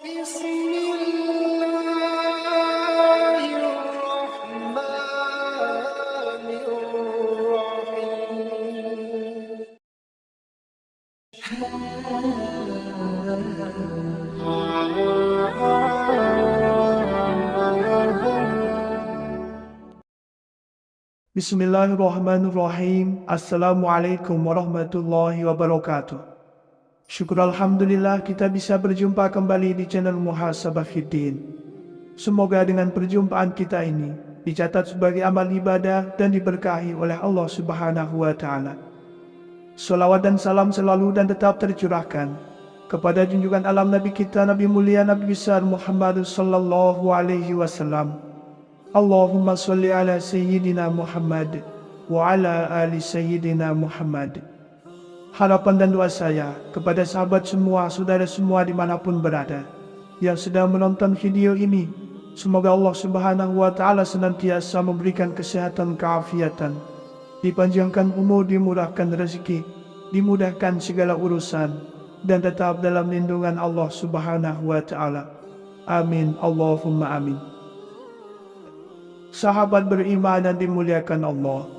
بسم الله الرحمن الرحيم. Bismillahirrahmanirrahim. Assalamualaikum warahmatullahi wabarakatuh. Syukur Alhamdulillah kita bisa berjumpa kembali di channel Muhasabah Fiddin. Semoga dengan perjumpaan kita ini dicatat sebagai amal ibadah dan diberkahi oleh Allah Subhanahu wa Ta'ala. Salawat dan salam selalu dan tetap tercurahkan kepada junjungan alam Nabi kita, Nabi mulia, Nabi besar Muhammad sallallahu alaihi wasallam. Allahumma salli ala Sayyidina Muhammad wa ala ali Sayyidina Muhammad. Harapan dan doa saya kepada sahabat semua, saudara semua dimanapun berada yang sedang menonton video ini, semoga Allah Subhanahu wa Ta'ala senantiasa memberikan kesehatan, keafiatan, dipanjangkan umur, dimurahkan rezeki, dimudahkan segala urusan, dan tetap dalam lindungan Allah Subhanahu wa Ta'ala. Amin, Allahumma amin. Sahabat beriman dan dimuliakan Allah,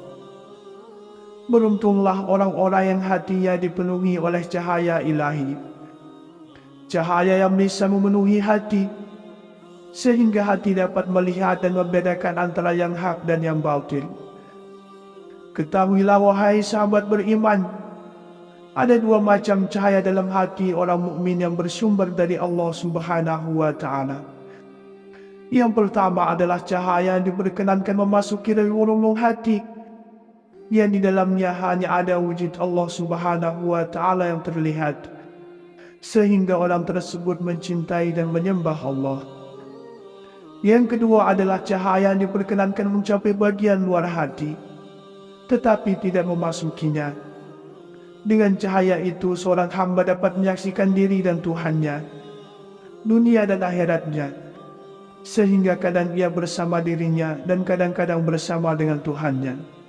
beruntunglah orang-orang yang hatinya dipenuhi oleh cahaya ilahi, cahaya yang bisa memenuhi hati sehingga hati dapat melihat dan membedakan antara yang hak dan yang batil. Ketahuilah wahai sahabat beriman, ada dua macam cahaya dalam hati orang mukmin yang bersumber dari Allah Subhanahu wa Ta'ala. Yang pertama adalah cahaya yang diperkenankan memasuki relung-relung hati, yang di dalamnya hanya ada wujud Allah Subhanahu wa Ta'ala yang terlihat, sehingga orang tersebut mencintai dan menyembah Allah. Yang kedua adalah cahaya yang diperkenankan mencapai bagian luar hati, tetapi tidak memasukinya. Dengan cahaya itu seorang hamba dapat menyaksikan diri dan Tuhannya, dunia dan akhiratnya, sehingga kadang ia bersama dirinya dan kadang-kadang bersama dengan Tuhannya.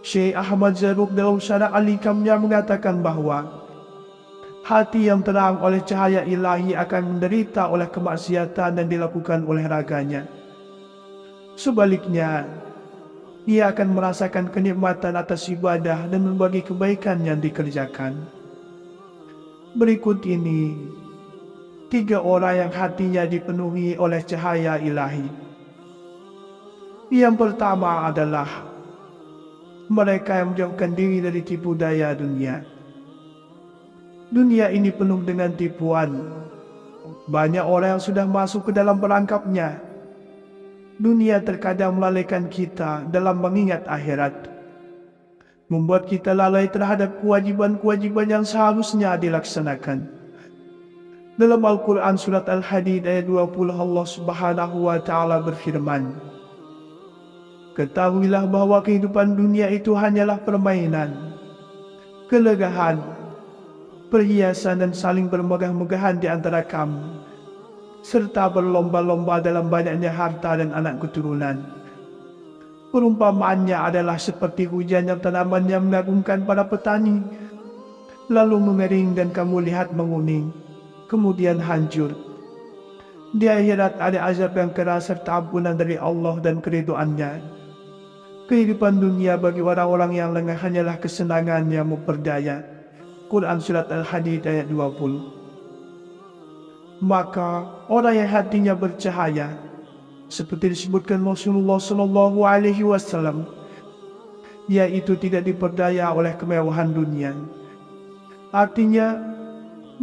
Syekh Ahmad Zarruq dalam syarah Al-Hikamnya mengatakan bahwa hati yang terang oleh cahaya ilahi akan menderita oleh kemaksiatan dan dilakukan oleh raganya. Sebaliknya, ia akan merasakan kenikmatan atas ibadah dan membagi kebaikan yang dikerjakan. Berikut ini 3 orang yang hatinya dipenuhi oleh cahaya ilahi. Yang pertama adalah mereka yang menjauhkan diri dari tipu daya dunia. Dunia ini penuh dengan tipuan. Banyak orang yang sudah masuk ke dalam perangkapnya. Dunia terkadang melalaikan kita dalam mengingat akhirat, membuat kita lalai terhadap kewajiban-kewajiban yang seharusnya dilaksanakan. Dalam Al-Quran surat Al-Hadid ayat 20, Allah Subhanahu wa Ta'ala berfirman, ketahuilah bahwa kehidupan dunia itu hanyalah permainan, kelegahan, perhiasan dan saling bermegah-megahan di antara kamu, serta berlomba-lomba dalam banyaknya harta dan anak keturunan. Perumpamaannya adalah seperti hujan yang tanamannya mengagumkan para petani, lalu mengering dan kamu lihat menguning, kemudian hancur. Di akhirat ada azab yang keras serta ampunan dari Allah dan keridhoannya. Kehidupan dunia bagi orang-orang yang lengah hanyalah kesenangan yang memperdaya. Quran surat Al-Hadid ayat 20. Maka orang yang hatinya bercahaya, seperti disebutkan Rasulullah sallallahu alaihi wasallam, yaitu tidak diperdaya oleh kemewahan dunia. Artinya,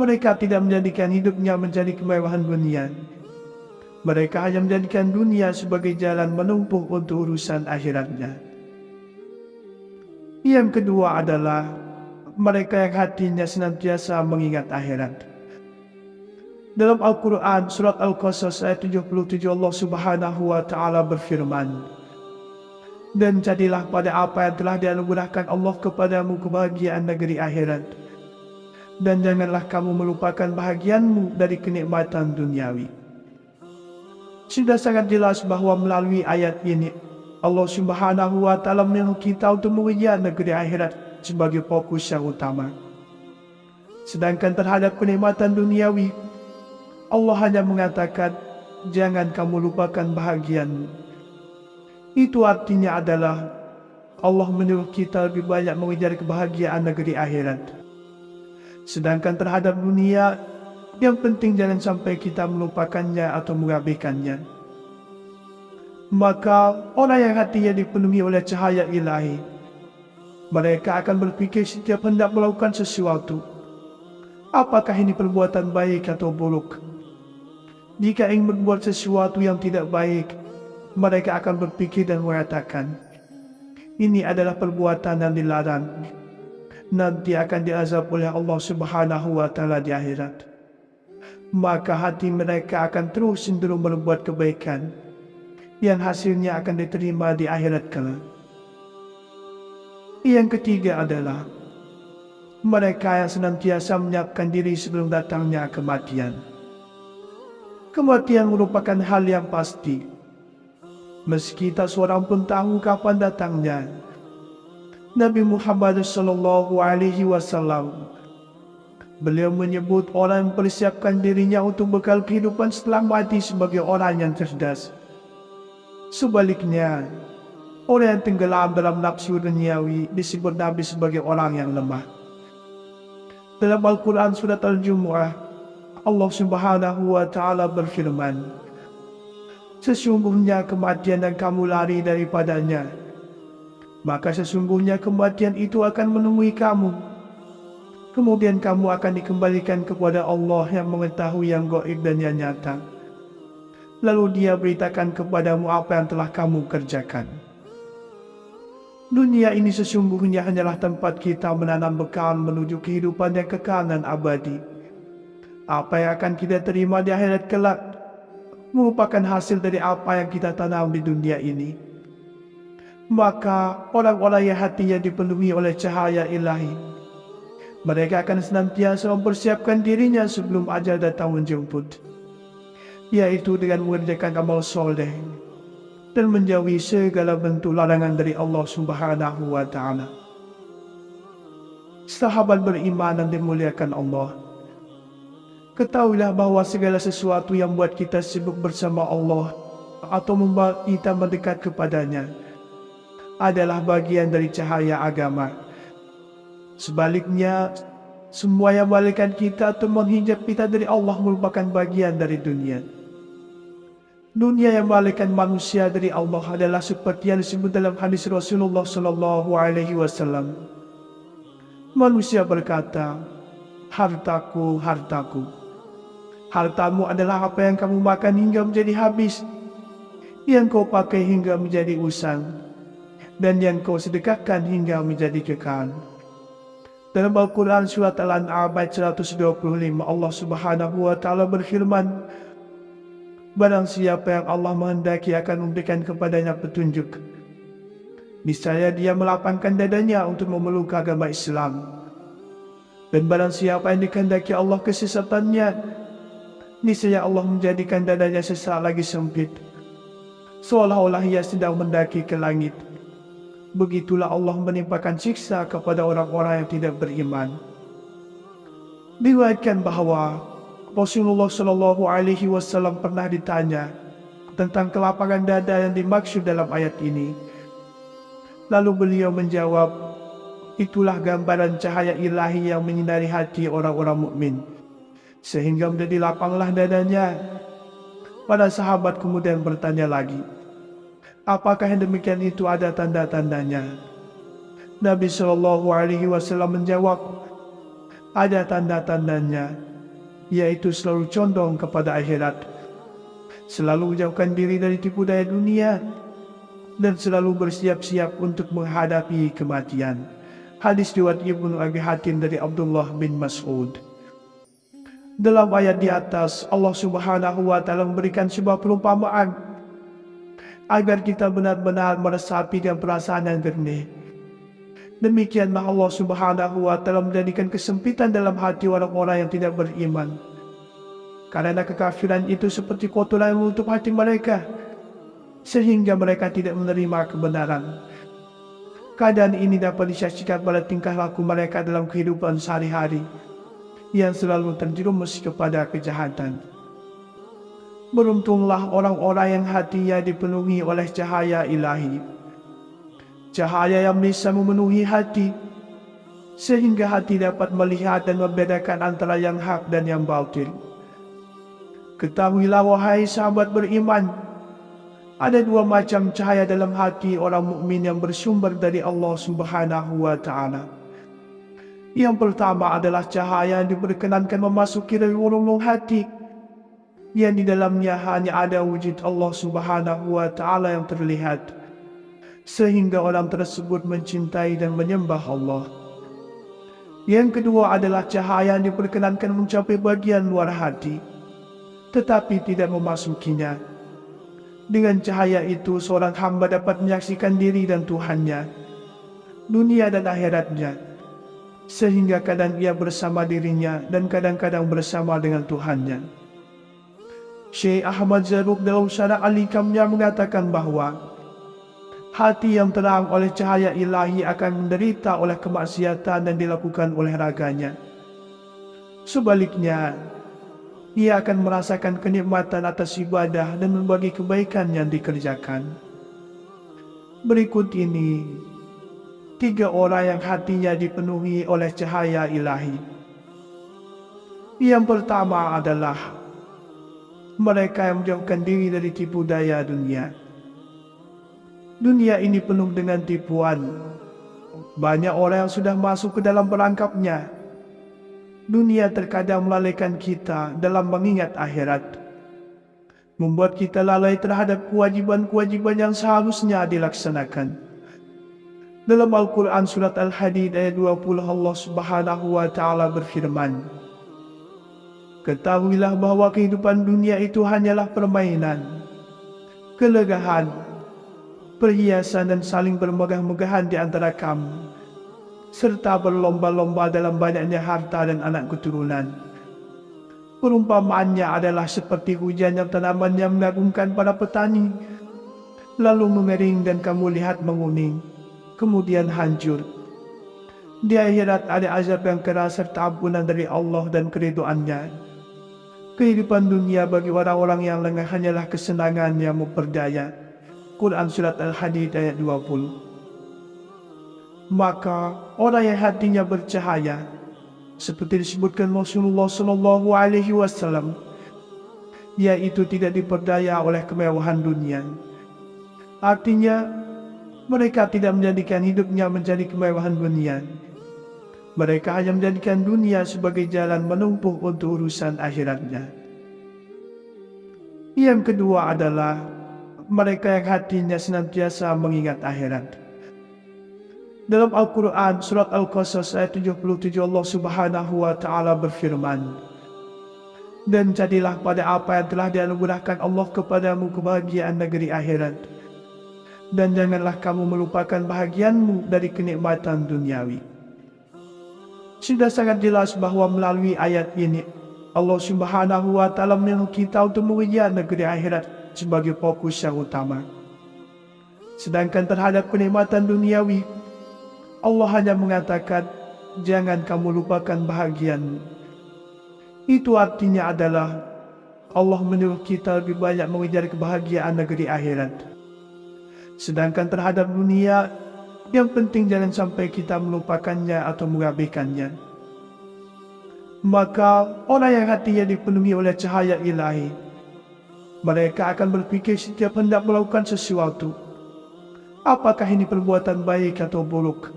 mereka tidak menjadikan hidupnya menjadi kemewahan dunia. Mereka hanya menjadikan dunia sebagai jalan menumpuk untuk urusan akhiratnya. Yang kedua adalah mereka yang hatinya senantiasa mengingat akhirat. Dalam Al-Quran surat Al-Qasas ayat 77, Allah Subhanahu wa Ta'ala berfirman, dan jadilah pada apa yang telah dianugerahkan Allah kepadamu kebahagiaan negeri akhirat, dan janganlah kamu melupakan bahagianmu dari kenikmatan duniawi. Sudah sangat jelas bahwa melalui ayat ini Allah Subhanahu wa Ta'ala menyuruh kita untuk mengejar negeri akhirat sebagai fokus yang utama. Sedangkan terhadap kenikmatan duniawi, Allah hanya mengatakan, jangan kamu lupakan bahagianmu. Itu artinya adalah Allah menyuruh kita lebih banyak mengejar kebahagiaan negeri akhirat. Sedangkan terhadap dunia, yang penting jangan sampai kita melupakannya atau mengabaikannya. Maka orang yang hatinya dipenuhi oleh cahaya ilahi, mereka akan berpikir setiap hendak melakukan sesuatu, apakah ini perbuatan baik atau buruk. Jika ingin berbuat sesuatu yang tidak baik, mereka akan berpikir dan mengatakan, ini adalah perbuatan yang dilarang, nanti akan diazab oleh Allah Subhanahu wa Ta'ala di akhirat. Maka hati mereka akan terus cenderung berbuat kebaikan, yang hasilnya akan diterima di akhirat kelak. Yang ketiga adalah mereka yang senantiasa menyiapkan diri sebelum datangnya kematian. Kematian merupakan hal yang pasti, meski tak seorang pun tahu kapan datangnya. Nabi Muhammad SAW, beliau menyebut orang mempersiapkan dirinya untuk bekal kehidupan setelah mati sebagai orang yang cerdas. Sebaliknya, orang yang tenggelam dalam nafsu duniawi disebut Nabi sebagai orang yang lemah. Dalam Al-Quran surat Al-Jumu'ah, Allah Subhanahu wa Ta'ala berfirman, sesungguhnya kematian yang kamu lari daripadanya, maka sesungguhnya kematian itu akan menemui kamu. Kemudian kamu akan dikembalikan kepada Allah yang mengetahui yang gaib dan yang nyata. Lalu Dia beritakan kepadamu apa yang telah kamu kerjakan. Dunia ini sesungguhnya hanyalah tempat kita menanam bekal menuju kehidupan yang kekal dan abadi. Apa yang akan kita terima di akhirat kelak merupakan hasil dari apa yang kita tanam di dunia ini. Maka orang-orang yang hatinya dipenuhi oleh cahaya ilahi, mereka akan senantiasa mempersiapkan dirinya sebelum ajal datang menjemput, yaitu dengan mengerjakan amal soleh dan menjauhi segala bentuk larangan dari Allah Subhanahu wa Ta'ala. Sahabat beriman yang dimuliakan Allah, ketahuilah bahwa segala sesuatu yang buat kita sibuk bersama Allah atau membuat kita mendekat kepadanya adalah bagian dari cahaya agama. Sebaliknya, semua yang memalingkan kita atau menghijab kita dari Allah merupakan bagian dari dunia. Dunia yang memalingkan manusia dari Allah adalah seperti yang disebut dalam hadis Rasulullah SAW. Manusia berkata, hartaku, hartaku. Hartamu adalah apa yang kamu makan hingga menjadi habis, yang kau pakai hingga menjadi usang, dan yang kau sedekahkan hingga menjadi kekal. Dalam Al-Quran surat Al-An'am ayat 125, Allah Subhanahu wa Ta'ala berfirman, barang siapa yang Allah menghendaki akan memberikan kepadanya petunjuk, niscaya dia melapangkan dadanya untuk memeluk agama Islam. Dan barang siapa yang dikehendaki Allah kesesatannya, niscaya Allah menjadikan dadanya sesak lagi sempit, seolah-olah ia sedang mendaki ke langit. Begitulah Allah menimpakan siksa kepada orang-orang yang tidak beriman. Diriwayatkan bahwa Rasulullah SAW pernah ditanya tentang kelapangan dada yang dimaksud dalam ayat ini. Lalu beliau menjawab, itulah gambaran cahaya ilahi yang menyinari hati orang-orang mukmin, sehingga menjadi lapanglah dadanya. Para sahabat kemudian bertanya lagi, apakah yang demikian itu ada tanda-tandanya? Nabi SAW menjawab, ada tanda-tandanya, yaitu selalu condong kepada akhirat, selalu menjauhkan diri dari tipu daya dunia, dan selalu bersiap-siap untuk menghadapi kematian. Hadis riwayat Ibnu Abi Hatim dari Abdullah bin Mas'ud. Dalam ayat di atas, Allah Subhanahu wa Ta'ala memberikan sebuah perumpamaan agar kita benar-benar meresapi dengan perasaan yang jernih. Demikianlah Allah Subhanahu wa Ta'ala menjadikan kesempitan dalam hati orang-orang yang tidak beriman, karena kekafiran itu seperti kotoran yang menutup hati mereka, sehingga mereka tidak menerima kebenaran. Keadaan ini dapat disaksikan pada tingkah laku mereka dalam kehidupan sehari-hari, yang selalu terjerumus kepada kejahatan. Beruntunglah orang-orang yang hatinya dipenuhi oleh cahaya ilahi. Cahaya yang bisa memenuhi hati, sehingga hati dapat melihat dan membedakan antara yang hak dan yang batil. Ketahuilah wahai sahabat beriman, ada dua macam cahaya dalam hati orang mukmin yang bersumber dari Allah Subhanahu wa Ta'ala. Yang pertama adalah cahaya yang diperkenankan memasuki relung-relung hati, yang di dalamnya hanya ada wujud Allah Subhanahu wa Ta'ala yang terlihat, sehingga orang tersebut mencintai dan menyembah Allah. Yang kedua adalah cahaya yang diperkenankan mencapai bagian luar hati, tetapi tidak memasukinya. Dengan cahaya itu, seorang hamba dapat menyaksikan diri dan Tuhannya, dunia dan akhiratnya, sehingga kadang ia bersama dirinya dan kadang-kadang bersama dengan Tuhannya. Syekh Ahmad Zarruq dalam Syarah Al-Hikamnya mengatakan bahwa hati yang terang oleh cahaya ilahi akan menderita oleh kemaksiatan dan dilakukan oleh raganya. Sebaliknya, ia akan merasakan kenikmatan atas ibadah dan membagi kebaikan yang dikerjakan. Berikut ini 3 orang yang hatinya dipenuhi oleh cahaya ilahi. Yang pertama adalah mereka yang menjauhkan diri dari tipu daya dunia. Dunia ini penuh dengan tipuan. Banyak orang yang sudah masuk ke dalam perangkapnya. Dunia terkadang melalaikan kita dalam mengingat akhirat, membuat kita lalai terhadap kewajiban-kewajiban yang seharusnya dilaksanakan. Dalam Al-Quran Surat Al-Hadid ayat 20, Allah Subhanahu wa Ta'ala berfirman, "Ketahuilah bahwa kehidupan dunia itu hanyalah permainan, kelegahan, perhiasan dan saling bermegah-megahan di antara kamu, serta berlomba-lomba dalam banyaknya harta dan anak keturunan. Perumpamaannya adalah seperti hujan yang tanamannya mengagumkan para petani, lalu mengering dan kamu lihat menguning, kemudian hancur. Di akhirat ada azab yang keras serta ampunan dari Allah dan keridhoannya. Kehidupan dunia bagi orang-orang yang lengah hanyalah kesenangan yang memperdaya." Quran Surat Al-Hadid ayat 20. Maka orang yang hatinya bercahaya, seperti disebutkan Rasulullah SAW, yaitu tidak diperdaya oleh kemewahan dunia. Artinya, mereka tidak menjadikan hidupnya menjadi kemewahan dunia. Mereka hanya menjadikan dunia sebagai jalan menumpuk untuk urusan akhiratnya. Yang kedua adalah mereka yang hatinya senantiasa mengingat akhirat. Dalam Al-Quran Surat Al-Qasas ayat 77, Allah Subhanahu wa Ta'ala berfirman, "Dan jadilah pada apa yang telah dianugerahkan Allah kepadamu kebahagiaan negeri akhirat, dan janganlah kamu melupakan bahagianmu dari kenikmatan duniawi." Sudah sangat jelas bahwa melalui ayat ini Allah Subhanahu wa Ta'ala menyuruh kita untuk mengejar negeri akhirat sebagai fokus yang utama. Sedangkan terhadap kenikmatan duniawi, Allah hanya mengatakan, "Jangan kamu lupakan bahagianmu." Itu artinya adalah Allah menyuruh kita lebih banyak mengejar kebahagiaan negeri akhirat. Sedangkan terhadap dunia, yang penting jangan sampai kita melupakannya atau mengabaikannya. Maka orang yang hatinya dipenuhi oleh cahaya ilahi, mereka akan berpikir setiap hendak melakukan sesuatu, apakah ini perbuatan baik atau buruk.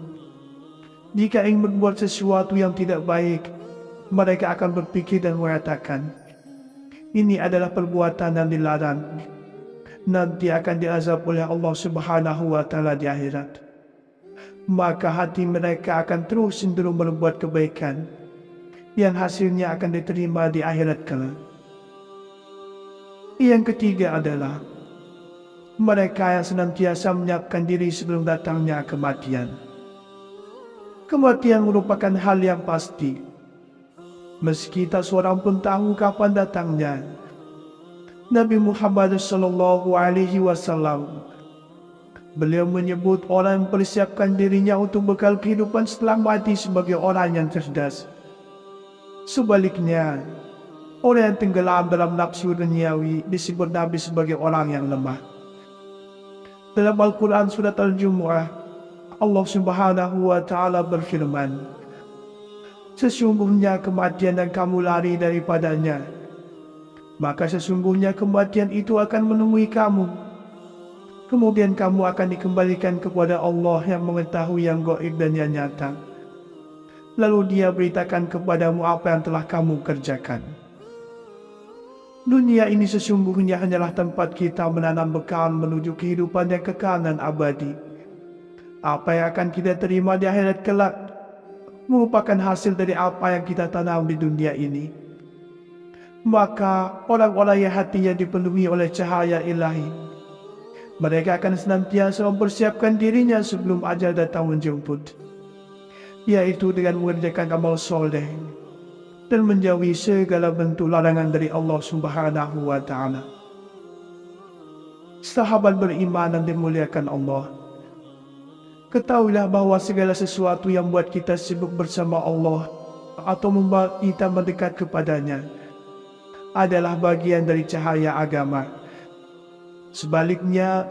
Jika ingin berbuat sesuatu yang tidak baik, mereka akan berpikir dan mengatakan, ini adalah perbuatan yang dilarang, nanti akan diazab oleh Allah Subhanahu wa Ta'ala di akhirat. Maka hati mereka akan terus cenderung berbuat kebaikan, yang hasilnya akan diterima di akhirat kelak. Yang ketiga adalah mereka yang senantiasa menyiapkan diri sebelum datangnya kematian. Kematian merupakan hal yang pasti, meski tak seorang pun tahu kapan datangnya. Nabi Muhammad SAW, beliau menyebut orang yang mempersiapkan dirinya untuk bekal kehidupan setelah mati sebagai orang yang cerdas. Sebaliknya, Orang yang tenggelam dalam nafsu duniawi disebut Nabi sebagai orang yang lemah. Dalam Al-Quran surat Al-Jumu'ah, Allah Subhanahu wa Ta'ala berfirman, "Sesungguhnya kematian dan kamu lari daripadanya, maka sesungguhnya kematian itu akan menemui kamu. Kemudian kamu akan dikembalikan kepada Allah yang mengetahui yang gaib dan yang nyata. Lalu Dia beritakan kepadamu apa yang telah kamu kerjakan." Dunia ini sesungguhnya hanyalah tempat kita menanam bekal menuju kehidupan yang kekal dan abadi. Apa yang akan kita terima di akhirat kelak merupakan hasil dari apa yang kita tanam di dunia ini. Maka orang-orang yang hatinya dipenuhi oleh cahaya ilahi, mereka akan senantiasa mempersiapkan dirinya sebelum ajal datang menjemput, yaitu dengan mengerjakan amal soleh dan menjauhi segala bentuk larangan dari Allah Subhanahu wa Ta'ala. Sahabat beriman yang dimuliakan Allah, ketahuilah bahwa segala sesuatu yang buat kita sibuk bersama Allah atau membuat kita mendekat kepadanya adalah bagian dari cahaya agama. Sebaliknya,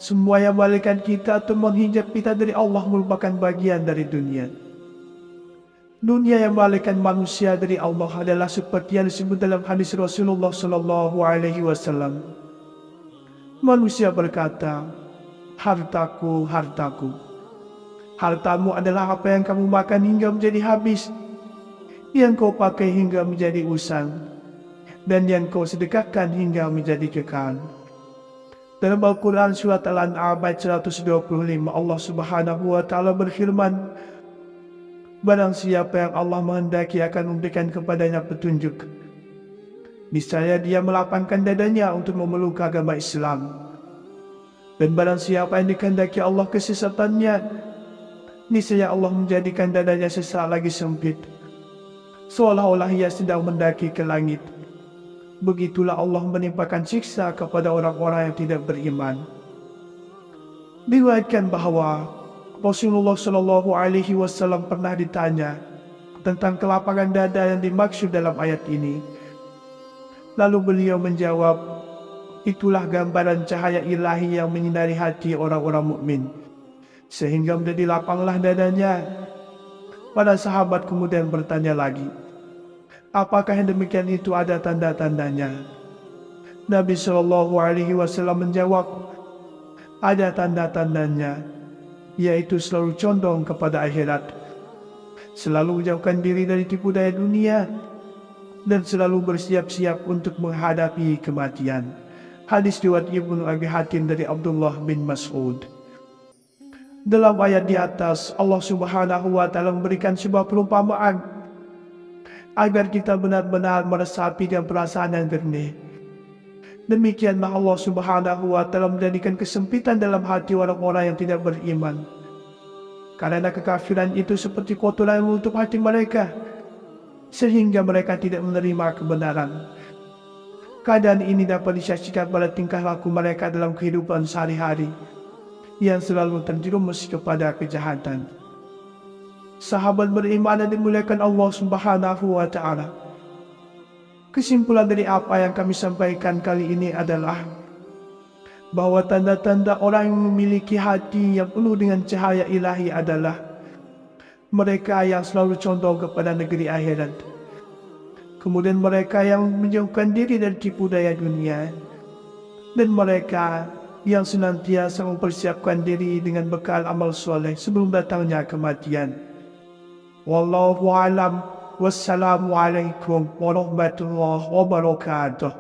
semua yang memalingkan kita atau menghijab kita dari Allah merupakan bagian dari dunia. Dunia yang memalingkan manusia dari Allah adalah seperti yang disebut dalam hadis Rasulullah Sallallahu Alaihi Wasallam. Manusia berkata, "Hartaku, hartaku." Hartamu adalah apa yang kamu makan hingga menjadi habis, yang kau pakai hingga menjadi usang, dan yang kau sedekahkan hingga menjadi kekal. Dalam Al-Quran surat Al-An'am ayat 125, Allah Subhanahu wa Ta'ala berfirman, "Barang siapa yang Allah menghendaki akan memberikan kepadanya petunjuk, niscaya Dia melapangkan dadanya untuk memeluk agama Islam. Dan barang siapa yang dikehendaki Allah kesesatannya, niscaya Allah menjadikan dadanya sesak lagi sempit, seolah-olah ia sedang mendaki ke langit. Begitulah Allah menimpakan siksa kepada orang-orang yang tidak beriman." Diriwayatkan bahwa Rasulullah Shallallahu Alaihi Wasallam pernah ditanya tentang kelapangan dada yang dimaksud dalam ayat ini. Lalu beliau menjawab, "Itulah gambaran cahaya ilahi yang menyinari hati orang-orang mukmin, sehingga menjadi lapanglah dadanya." Para sahabat kemudian bertanya lagi, "Apakah yang demikian itu ada tanda-tandanya?" Nabi Shallallahu Alaihi Wasallam menjawab, "Ada tanda-tandanya, yaitu selalu condong kepada akhirat, selalu menjauhkan diri dari tipu daya dunia, dan selalu bersiap-siap untuk menghadapi kematian." Hadis riwayat Ibnu Abi Hatim dari Abdullah bin Mas'ud. Dalam ayat di atas, Allah Subhanahu wa Ta'ala memberikan sebuah perumpamaan agar kita benar-benar meresapi dengan perasaan yang jernih. Demikianlah Allah Subhanahu wa Ta'ala menjadikan kesempitan dalam hati orang-orang yang tidak beriman, karena kekafiran itu seperti kotoran yang menutup hati mereka, sehingga mereka tidak menerima kebenaran. Keadaan ini dapat disaksikan pada tingkah laku mereka dalam kehidupan sehari-hari, yang selalu terjerumus kepada kejahatan. Sahabat beriman yang dimuliakan Allah Subhanahu wa Ta'ala, kesimpulan dari apa yang kami sampaikan kali ini adalah bahwa tanda-tanda orang yang memiliki hati yang penuh dengan cahaya ilahi adalah mereka yang selalu condong kepada negeri akhirat, kemudian mereka yang menjauhkan diri dari tipu daya dunia, dan mereka yang senantiasa mempersiapkan diri dengan bekal amal soleh sebelum datangnya kematian. Wallahu a'lam. Wassalamualaikum warahmatullahi wabarakatuh.